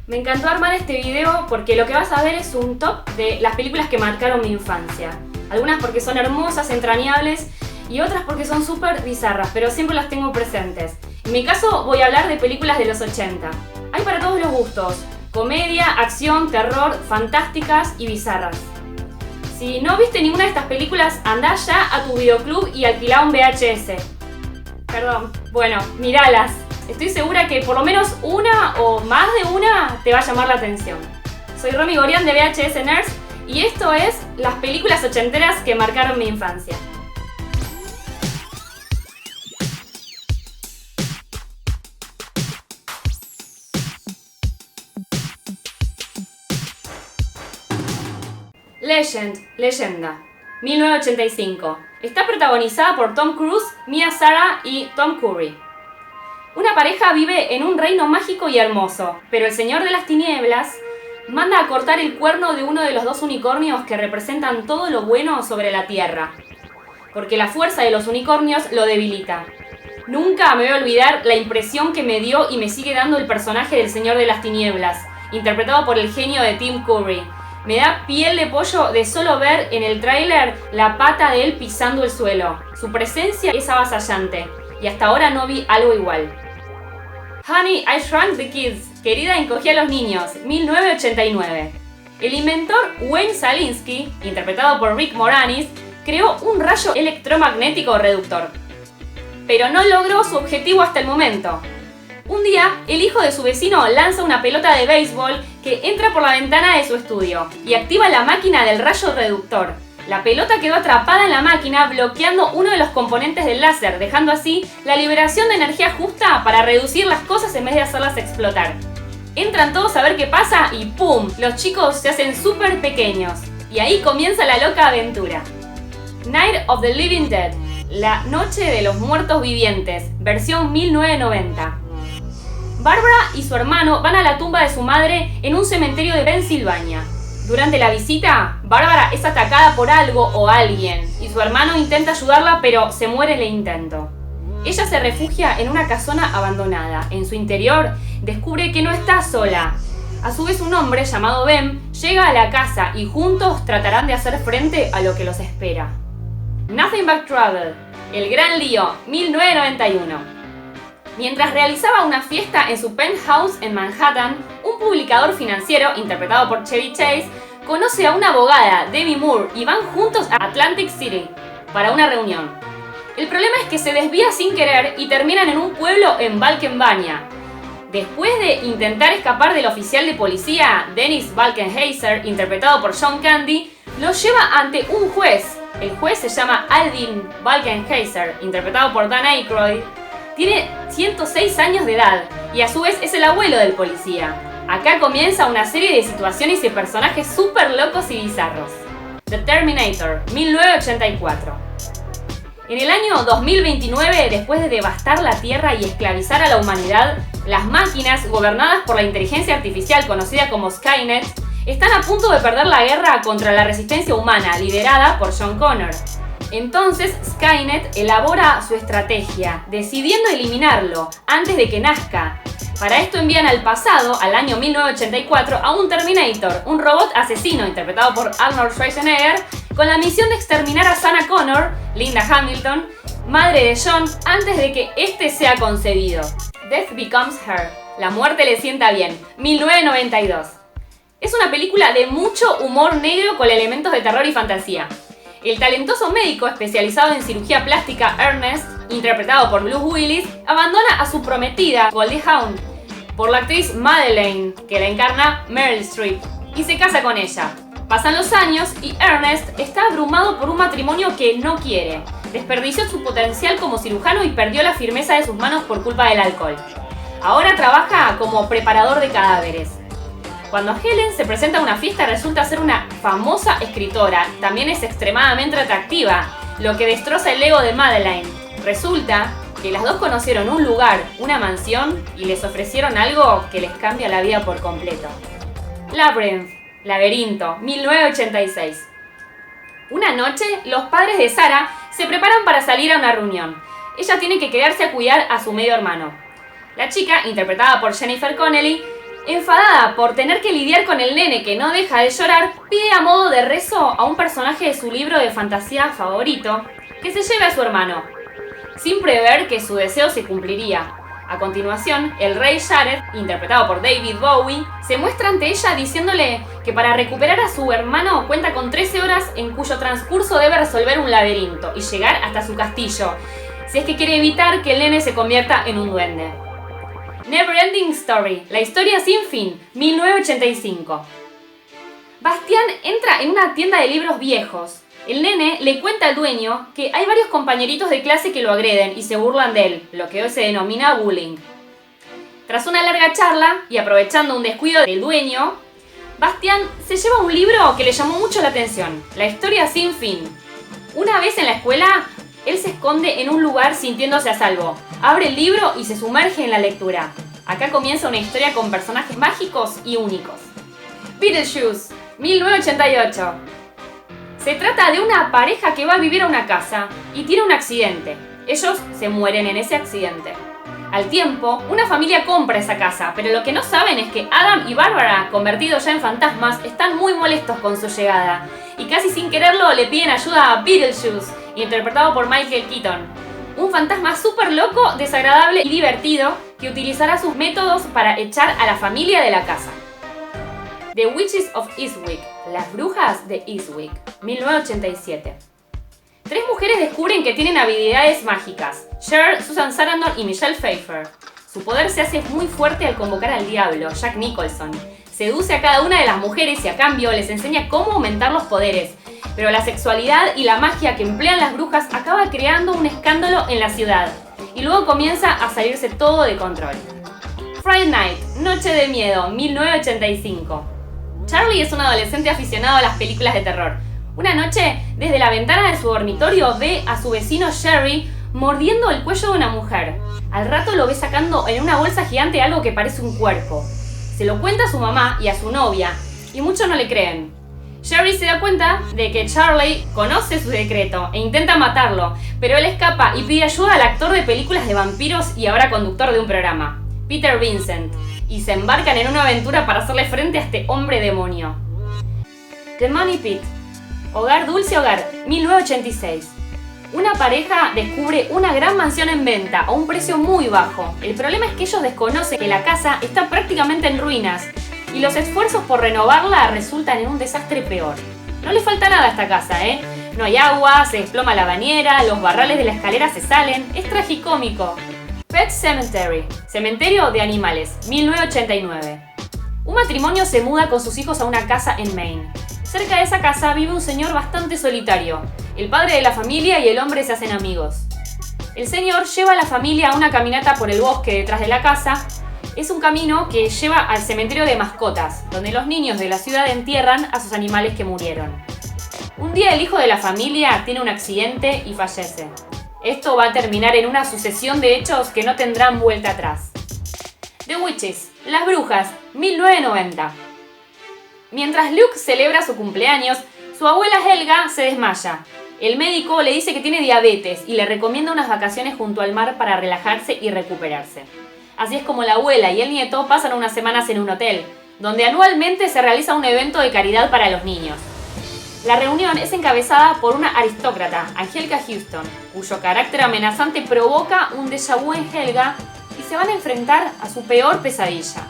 Me encantó armar este video porque lo que vas a ver es un top de las películas que marcaron mi infancia. Algunas porque son hermosas, entrañables y otras porque son súper bizarras, pero siempre las tengo presentes. En mi caso voy a hablar de películas de los 80. Hay para todos los gustos: comedia, acción, terror, fantásticas y bizarras. Si no viste ninguna de estas películas, andá ya a tu videoclub y alquilá un VHS. Bueno, míralas. Estoy segura que por lo menos una o más de una te va a llamar la atención. Soy Romy Gorian de VHS Nerds y esto es las películas ochenteras que marcaron mi infancia. Leyenda, 1985. Está protagonizada por Tom Cruise, Mia Sara y Tom Curry. Una pareja vive en un reino mágico y hermoso, pero el Señor de las Tinieblas manda a cortar el cuerno de uno de los dos unicornios que representan todo lo bueno sobre la Tierra, porque la fuerza de los unicornios lo debilita. Nunca me voy a olvidar la impresión que me dio y me sigue dando el personaje del Señor de las Tinieblas, interpretado por el genio de Tim Curry. Me da piel de pollo de solo ver en el tráiler la pata de él pisando el suelo. Su presencia es avasallante y hasta ahora no vi algo igual. Honey, I Shrunk the Kids, Querida, encogí a los niños, 1989. El inventor Wayne Szalinski, interpretado por Rick Moranis, creó un rayo electromagnético reductor, pero no logró su objetivo hasta el momento. Un día, el hijo de su vecino lanza una pelota de béisbol que entra por la ventana de su estudio y activa la máquina del rayo reductor. La pelota quedó atrapada en la máquina, bloqueando uno de los componentes del láser, dejando así la liberación de energía justa para reducir las cosas en vez de hacerlas explotar. Entran todos a ver qué pasa y ¡pum! Los chicos se hacen súper pequeños. Y ahí comienza la loca aventura. Night of the Living Dead, La Noche de los Muertos Vivientes, versión 1990. Barbara y su hermano van a la tumba de su madre en un cementerio de Pensilvania. Durante la visita, Bárbara es atacada por algo o alguien y su hermano intenta ayudarla, pero se muere en el intento. Ella se refugia en una casona abandonada. En su interior descubre que no está sola. A su vez, un hombre llamado Ben llega a la casa y juntos tratarán de hacer frente a lo que los espera. Nothing But Trouble, El Gran Lío, 1991. Mientras realizaba una fiesta en su penthouse en Manhattan, un publicador financiero, interpretado por Chevy Chase, conoce a una abogada, Demi Moore, y van juntos a Atlantic City para una reunión. El problema es que se desvía sin querer y terminan en un pueblo en Valkenvania. Después de intentar escapar del oficial de policía, Dennis Balkenheiser, interpretado por John Candy, los lleva ante un juez. El juez se llama Alvin Balkenheiser, interpretado por Dan Aykroyd. Tiene 106 años de edad y a su vez es el abuelo del policía. Acá comienza una serie de situaciones y personajes súper locos y bizarros. The Terminator, 1984. En el año 2029, después de devastar la Tierra y esclavizar a la humanidad, las máquinas, gobernadas por la inteligencia artificial conocida como Skynet, están a punto de perder la guerra contra la resistencia humana, liderada por John Connor. Entonces Skynet elabora su estrategia, decidiendo eliminarlo antes de que nazca. Para esto envían al pasado, al año 1984, a un Terminator, un robot asesino interpretado por Arnold Schwarzenegger, con la misión de exterminar a Sarah Connor, Linda Hamilton, madre de John, antes de que este sea concebido. Death Becomes Her, La muerte le sienta bien, 1992. Es una película de mucho humor negro con elementos de terror y fantasía. El talentoso médico especializado en cirugía plástica Ernest, interpretado por Bruce Willis, abandona a su prometida, Goldie Hawn, por la actriz Madeleine, que la encarna Meryl Streep, y se casa con ella. Pasan los años y Ernest está abrumado por un matrimonio que no quiere. Desperdició su potencial como cirujano y perdió la firmeza de sus manos por culpa del alcohol. Ahora trabaja como preparador de cadáveres. Cuando Helen se presenta a una fiesta, resulta ser una famosa escritora. También es extremadamente atractiva, lo que destroza el ego de Madeleine. Resulta que las dos conocieron un lugar, una mansión, y les ofrecieron algo que les cambia la vida por completo. Labyrinth, Laberinto, 1986. Una noche, los padres de Sarah se preparan para salir a una reunión. Ella tiene que quedarse a cuidar a su medio hermano. La chica, interpretada por Jennifer Connelly, Enfadada por tener que lidiar con el nene que no deja de llorar, pide a modo de rezo a un personaje de su libro de fantasía favorito que se lleve a su hermano, sin prever que su deseo se cumpliría. A continuación, el rey Jared, interpretado por David Bowie, se muestra ante ella diciéndole que para recuperar a su hermano cuenta con 13 horas en cuyo transcurso debe resolver un laberinto y llegar hasta su castillo, si es que quiere evitar que el nene se convierta en un duende. Neverending Story, la historia sin fin, 1985. Bastián entra en una tienda de libros viejos. El nene le cuenta al dueño que hay varios compañeritos de clase que lo agreden y se burlan de él, lo que hoy se denomina bullying. Tras una larga charla, y aprovechando un descuido del dueño, Bastián se lleva un libro que le llamó mucho la atención, La historia sin fin. Una vez en la escuela, él se esconde en un lugar sintiéndose a salvo, abre el libro y se sumerge en la lectura. Acá comienza una historia con personajes mágicos y únicos. Beetlejuice, 1988. Se trata de una pareja que va a vivir a una casa y tiene un accidente. Ellos se mueren en ese accidente. Al tiempo, una familia compra esa casa, pero lo que no saben es que Adam y Barbara, convertidos ya en fantasmas, están muy molestos con su llegada y casi sin quererlo le piden ayuda a Beetlejuice, interpretado por Michael Keaton. Un fantasma súper loco, desagradable y divertido que utilizará sus métodos para echar a la familia de la casa. The Witches of Eastwick, las brujas de Eastwick, 1987. Tres mujeres descubren que tienen habilidades mágicas: Cher, Susan Sarandon y Michelle Pfeiffer. Su poder se hace muy fuerte al convocar al diablo, Jack Nicholson. Seduce a cada una de las mujeres y a cambio les enseña cómo aumentar los poderes. Pero la sexualidad y la magia que emplean las brujas acaba creando un escándalo en la ciudad. Y luego comienza a salirse todo de control. Friday Night, Noche de Miedo, 1985. Charlie es un adolescente aficionado a las películas de terror. Una noche, desde la ventana de su dormitorio, ve a su vecino Jerry mordiendo el cuello de una mujer. Al rato lo ve sacando en una bolsa gigante algo que parece un cuerpo. Se lo cuenta a su mamá y a su novia, y muchos no le creen. Jerry se da cuenta de que Charlie conoce su secreto e intenta matarlo, pero él escapa y pide ayuda al actor de películas de vampiros y ahora conductor de un programa, Peter Vincent, y se embarcan en una aventura para hacerle frente a este hombre demonio. The Money Pit, Hogar Dulce Hogar, 1986. Una pareja descubre una gran mansión en venta a un precio muy bajo. El problema es que ellos desconocen que la casa está prácticamente en ruinas y los esfuerzos por renovarla resultan en un desastre peor. No le falta nada a esta casa, ¿eh? No hay agua, se desploma la bañera, los barrales de la escalera se salen. Es tragicómico. Pet Cemetery, Cementerio de Animales, 1989. Un matrimonio se muda con sus hijos a una casa en Maine. Cerca de esa casa vive un señor bastante solitario. El padre de la familia y el hombre se hacen amigos. El señor lleva a la familia a una caminata por el bosque detrás de la casa. Es un camino que lleva al cementerio de mascotas, donde los niños de la ciudad entierran a sus animales que murieron. Un día el hijo de la familia tiene un accidente y fallece. Esto va a terminar en una sucesión de hechos que no tendrán vuelta atrás. The Witches, las brujas, 1990. Mientras Luke celebra su cumpleaños, su abuela Helga se desmaya. El médico le dice que tiene diabetes y le recomienda unas vacaciones junto al mar para relajarse y recuperarse. Así es como la abuela y el nieto pasan unas semanas en un hotel, donde anualmente se realiza un evento de caridad para los niños. La reunión es encabezada por una aristócrata, Angelica Houston, cuyo carácter amenazante provoca un déjà vu en Helga y se van a enfrentar a su peor pesadilla.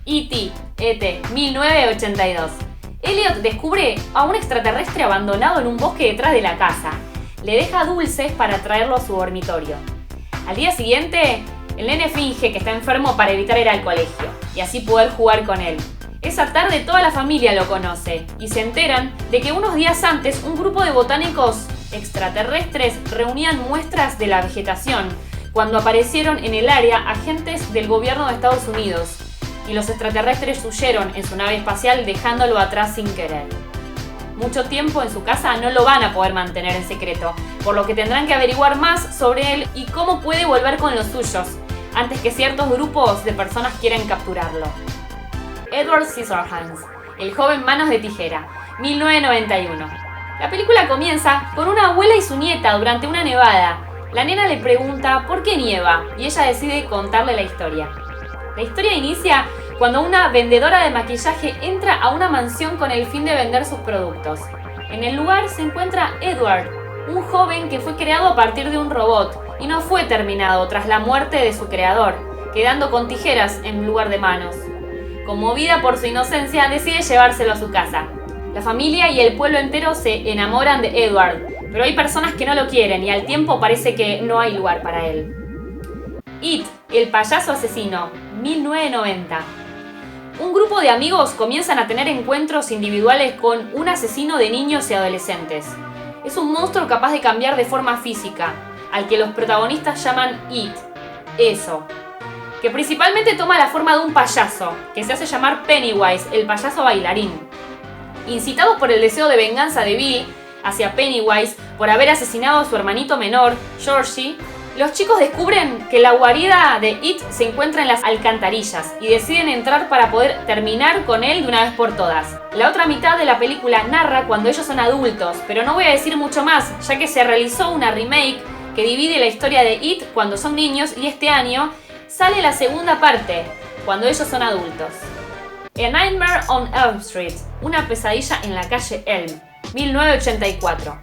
E.T., 1982. Elliot descubre a un extraterrestre abandonado en un bosque detrás de la casa. Le deja dulces para traerlo a su dormitorio. Al día siguiente, el nene finge que está enfermo para evitar ir al colegio y así poder jugar con él. Esa tarde toda la familia lo conoce y se enteran de que unos días antes un grupo de botánicos extraterrestres reunían muestras de la vegetación cuando aparecieron en el área agentes del gobierno de Estados Unidos y los extraterrestres huyeron en su nave espacial dejándolo atrás sin querer. Mucho tiempo en su casa no lo van a poder mantener en secreto, por lo que tendrán que averiguar más sobre él y cómo puede volver con los suyos, antes que ciertos grupos de personas quieran capturarlo. Edward Scissorhands, el joven Manos de Tijera, 1991. La película comienza con una abuela y su nieta durante una nevada. La nena le pregunta por qué nieva y ella decide contarle la historia. La historia inicia cuando una vendedora de maquillaje entra a una mansión con el fin de vender sus productos. En el lugar se encuentra Edward, un joven que fue creado a partir de un robot y no fue terminado tras la muerte de su creador, quedando con tijeras en lugar de manos. Conmovida por su inocencia, decide llevárselo a su casa. La familia y el pueblo entero se enamoran de Edward, pero hay personas que no lo quieren y al tiempo parece que no hay lugar para él. It, el payaso asesino, 1990. Un grupo de amigos comienzan a tener encuentros individuales con un asesino de niños y adolescentes. Es un monstruo capaz de cambiar de forma física, al que los protagonistas llaman It, eso, que principalmente toma la forma de un payaso, que se hace llamar Pennywise, el payaso bailarín. Incitados por el deseo de venganza de Bill hacia Pennywise por haber asesinado a su hermanito menor, Georgie, los chicos descubren que la guarida de It se encuentra en las alcantarillas y deciden entrar para poder terminar con él de una vez por todas. La otra mitad de la película narra cuando ellos son adultos, pero no voy a decir mucho más, ya que se realizó una remake que divide la historia de It cuando son niños y este año sale la segunda parte, cuando ellos son adultos. A Nightmare on Elm Street, una pesadilla en la calle Elm, 1984.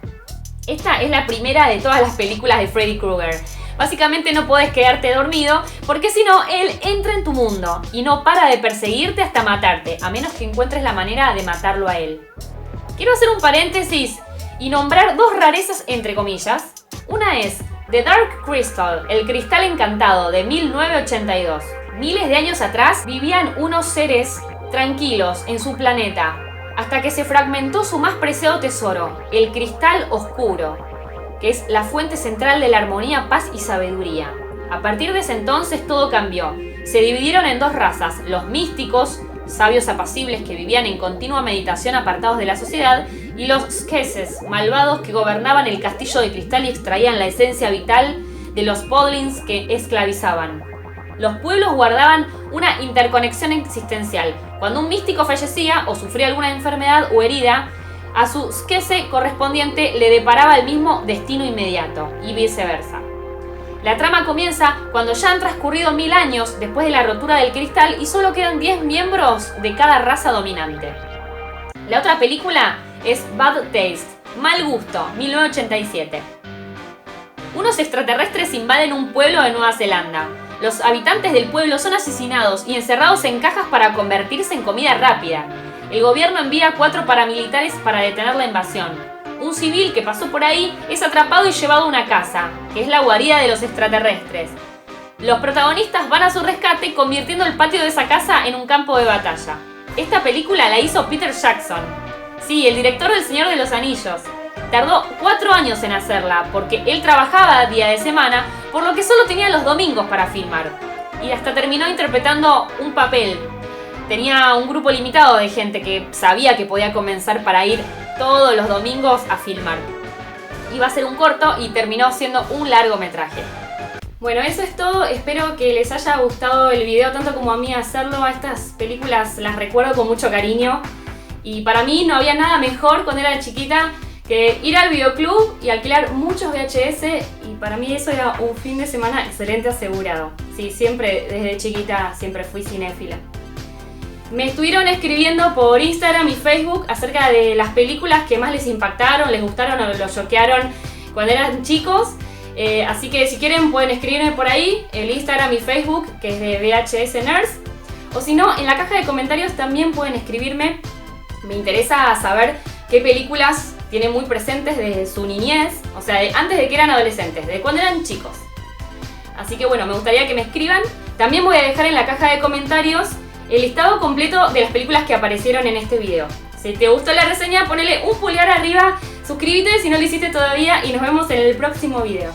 Esta es la primera de todas las películas de Freddy Krueger. Básicamente no podés quedarte dormido porque si no, él entra en tu mundo y no para de perseguirte hasta matarte, a menos que encuentres la manera de matarlo a él. Quiero hacer un paréntesis y nombrar dos rarezas entre comillas. Una es The Dark Crystal, el cristal encantado, de 1982. Miles de años atrás vivían unos seres tranquilos en su planeta, hasta que se fragmentó su más preciado tesoro, el cristal oscuro, que es la fuente central de la armonía, paz y sabiduría. A partir de ese entonces todo cambió. Se dividieron en dos razas, los místicos, sabios apacibles que vivían en continua meditación apartados de la sociedad, y los Skeses, malvados que gobernaban el castillo de cristal y extraían la esencia vital de los podlings que esclavizaban. Los pueblos guardaban una interconexión existencial. Cuando un místico fallecía o sufría alguna enfermedad o herida, a su Skese correspondiente le deparaba el mismo destino inmediato, y viceversa. La trama comienza cuando ya han transcurrido 1000 años después de la rotura del cristal y solo quedan 10 miembros de cada raza dominante. La otra película es Bad Taste, Mal Gusto, 1987. Unos extraterrestres invaden un pueblo de Nueva Zelanda. Los habitantes del pueblo son asesinados y encerrados en cajas para convertirse en comida rápida. El gobierno envía 4 paramilitares para detener la invasión. Un civil que pasó por ahí es atrapado y llevado a una casa, que es la guarida de los extraterrestres. Los protagonistas van a su rescate convirtiendo el patio de esa casa en un campo de batalla. Esta película la hizo Peter Jackson. Sí, el director del Señor de los Anillos. Tardó 4 años en hacerla porque él trabajaba día de semana, por lo que solo tenía los domingos para filmar. Y hasta terminó interpretando un papel. Tenía un grupo limitado de gente que sabía que podía comenzar para ir todos los domingos a filmar. Iba a ser un corto y terminó siendo un largometraje. Bueno, eso es todo. Espero que les haya gustado el video tanto como a mí hacerlo. A estas películas las recuerdo con mucho cariño. Y para mí no había nada mejor cuando era chiquita que ir al videoclub y alquilar muchos VHS. Y para mí eso era un fin de semana excelente asegurado. Sí, siempre, desde chiquita, siempre fui cinéfila. Me estuvieron escribiendo por Instagram y Facebook acerca de las películas que más les impactaron, les gustaron o los choquearon cuando eran chicos. Así que si quieren pueden escribirme por ahí, el Instagram y Facebook, que es de VHS Nerds. O si no, en la caja de comentarios también pueden escribirme. Me interesa saber qué películas tienen muy presentes desde su niñez, o sea, antes de que eran adolescentes, de cuando eran chicos. Así que bueno, me gustaría que me escriban. También voy a dejar en la caja de comentarios el listado completo de las películas que aparecieron en este video. Si te gustó la reseña, ponele un pulgar arriba, suscríbete si no lo hiciste todavía y nos vemos en el próximo video.